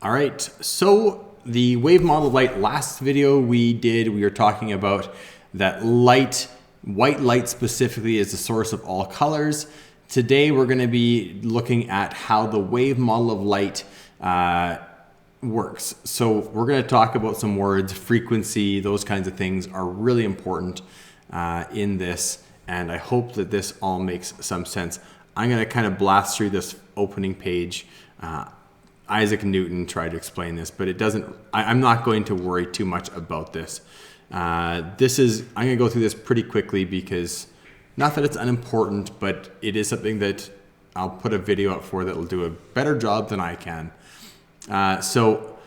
All right, so the wave model of light, last video we were talking about that light, white light specifically is the source of all colors. Today we're going to be looking at how the wave model of light works. So we're going to talk about some words, frequency, those kinds of things are really important in this, and I hope that this all makes some sense. I'm going to kind of blast through this opening page. Isaac Newton tried to explain this, but it doesn't. I'm not going to worry too much about this. I'm going to go through this pretty quickly because, not that it's unimportant, but it is something that I'll put a video up for that will do a better job than I can. So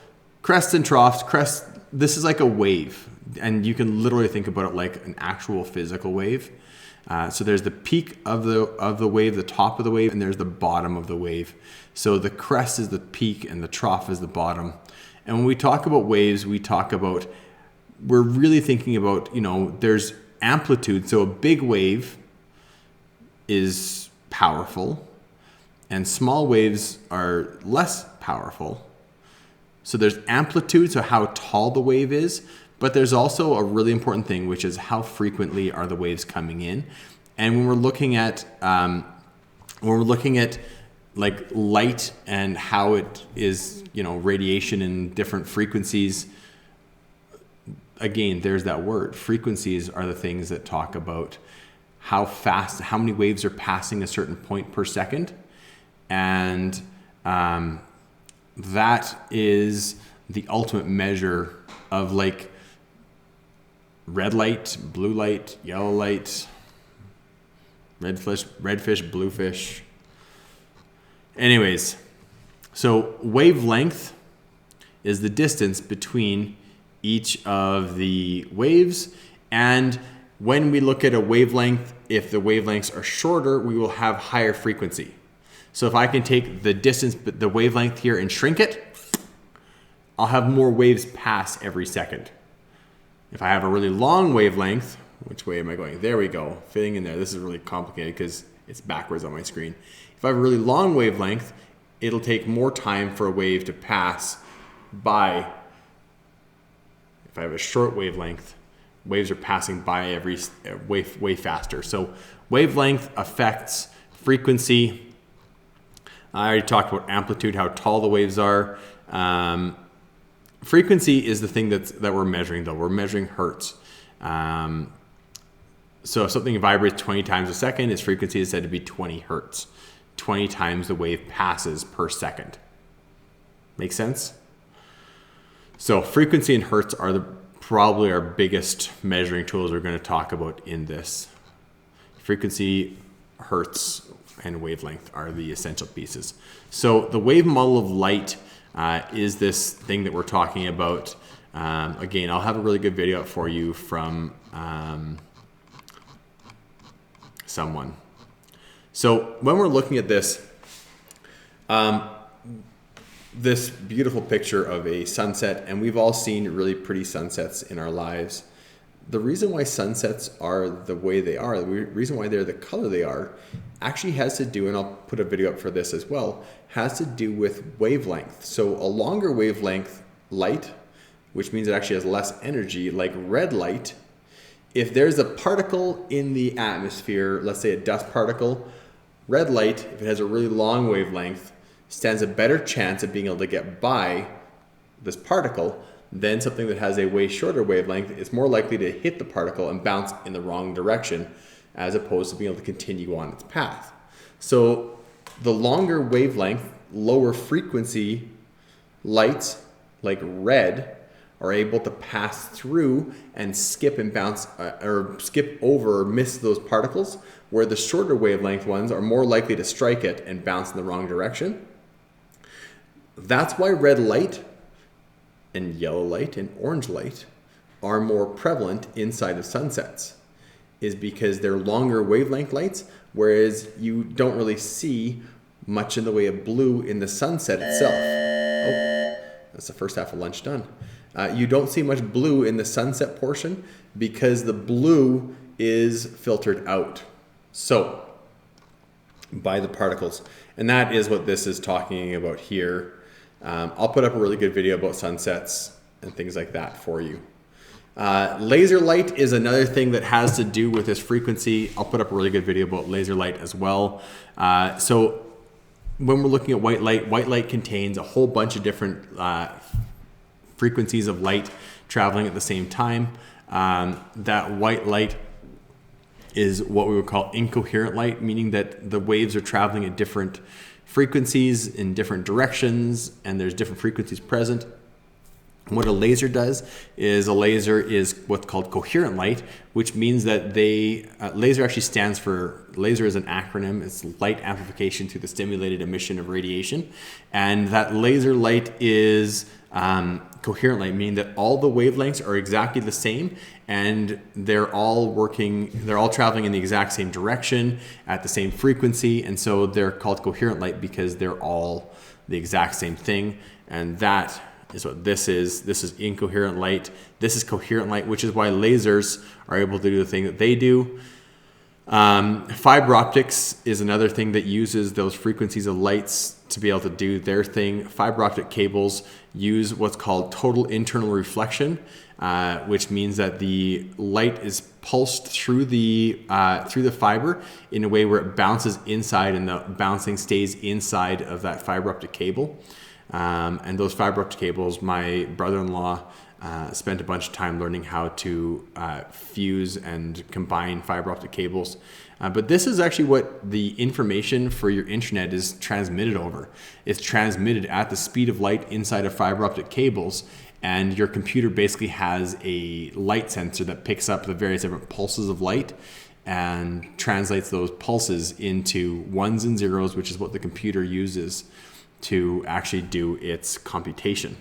crests and troughs. This is like a wave, and you can literally think about it like an actual physical wave. So there's the peak of the wave, the top of the wave, and there's the bottom of the wave. So the crest is the peak and the trough is the bottom. And when we talk about waves, we're really thinking about, there's amplitude. So a big wave is powerful and small waves are less powerful. So there's amplitude, so how tall the wave is, but there's also a really important thing, which is how frequently are the waves coming in. And when we're looking at like light and how it is, radiation in different frequencies, again, there's that word. Frequencies are the things that talk about how many waves are passing a certain point per second. And that is the ultimate measure of like red light, blue light, yellow light, red fish, blue fish. Anyways, so wavelength is the distance between each of the waves. And when we look at a wavelength, if the wavelengths are shorter, we will have higher frequency. So if I can take the distance, the wavelength here and shrink it, I'll have more waves pass every second. If I have a really long wavelength, which way am I going? There we go, fitting in there. This is really complicated because it's backwards on my screen. If I have a really long wavelength, it'll take more time for a wave to pass by. If I have a short wavelength, waves are passing by way faster. So wavelength affects frequency. I already talked about amplitude, how tall the waves are. Frequency is the thing that we're measuring, though. We're measuring hertz. So if something vibrates 20 times a second, its frequency is said to be 20 hertz. 20 times the wave passes per second. Make sense? So frequency and hertz are probably our biggest measuring tools we're going to talk about in this. Frequency, hertz, and wavelength are the essential pieces. So the wave model of light is this thing that we're talking about. Again, I'll have a really good video up for you from someone. So when we're looking at this, this beautiful picture of a sunset, and we've all seen really pretty sunsets in our lives. The reason why sunsets are the way they are, the reason why they're the color they are, actually has to do, and I'll put a video up for this as well, has to do with wavelength. So a longer wavelength light, which means it actually has less energy, like red light, if there's a particle in the atmosphere, let's say a dust particle, red light, if it has a really long wavelength, stands a better chance of being able to get by this particle than something that has a way shorter wavelength. It's more likely to hit the particle and bounce in the wrong direction as opposed to being able to continue on its path. So the longer wavelength, lower frequency lights like red are able to pass through and skip and bounce or skip over or miss those particles, where the shorter wavelength ones are more likely to strike it and bounce in the wrong direction. That's why red light and yellow light and orange light are more prevalent inside of sunsets, is because they're longer wavelength lights, whereas you don't really see much in the way of blue in the sunset itself. Oh, that's the first half of lunch done. You don't see much blue in the sunset portion because the blue is filtered out. So by the particles. And that is what this is talking about here. I'll put up a really good video about sunsets and things like that for you. Laser light is another thing that has to do with this frequency. I'll put up a really good video about laser light as well. So when we're looking at white light contains a whole bunch of different frequencies of light traveling at the same time. That white light is what we would call incoherent light, meaning that the waves are traveling at different frequencies in different directions, and there's different frequencies present. What a laser does is a laser is what's called coherent light, which means that laser actually stands for, laser is an acronym, it's light amplification through the stimulated emission of radiation. And that laser light is coherent light, meaning that all the wavelengths are exactly the same and they're all traveling in the exact same direction at the same frequency. And so they're called coherent light because they're all the exact same thing. And that is what this is. This is incoherent light. This is coherent light, which is why lasers are able to do the thing that they do. Fiber optics is another thing that uses those frequencies of lights to be able to do their thing. Fiber optic cables use what's called total internal reflection, which means that the light is pulsed through the fiber in a way where it bounces inside, and the bouncing stays inside of that fiber optic cable. And those fiber optic cables, my brother-in-law spent a bunch of time learning how to fuse and combine fiber optic cables. But this is actually what the information for your internet is transmitted over. It's transmitted at the speed of light inside of fiber optic cables, and your computer basically has a light sensor that picks up the various different pulses of light and translates those pulses into ones and zeros, which is what the computer uses to actually do its computation.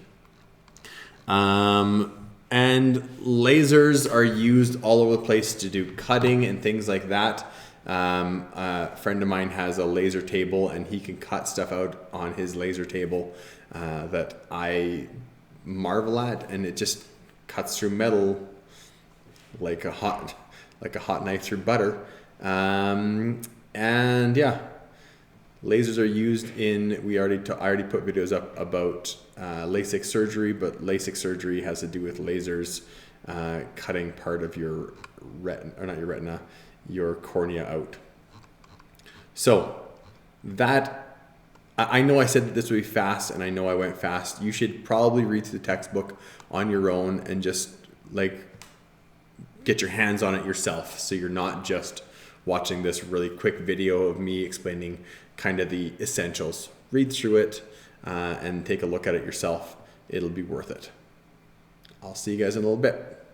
And lasers are used all over the place to do cutting and things like that. A friend of mine has a laser table, and he can cut stuff out on his laser table that I marvel at, and it just cuts through metal like a hot knife through butter. And yeah, lasers are used in, I already put videos up about LASIK surgery, but LASIK surgery has to do with lasers cutting part of your retina, your cornea out. So that, I know I said that this would be fast, and I know I went fast. You should probably read through the textbook on your own and just get your hands on it yourself, so you're not just watching this really quick video of me explaining kind of the essentials. Read through it and take a look at it yourself. It'll be worth it. I'll see you guys in a little bit.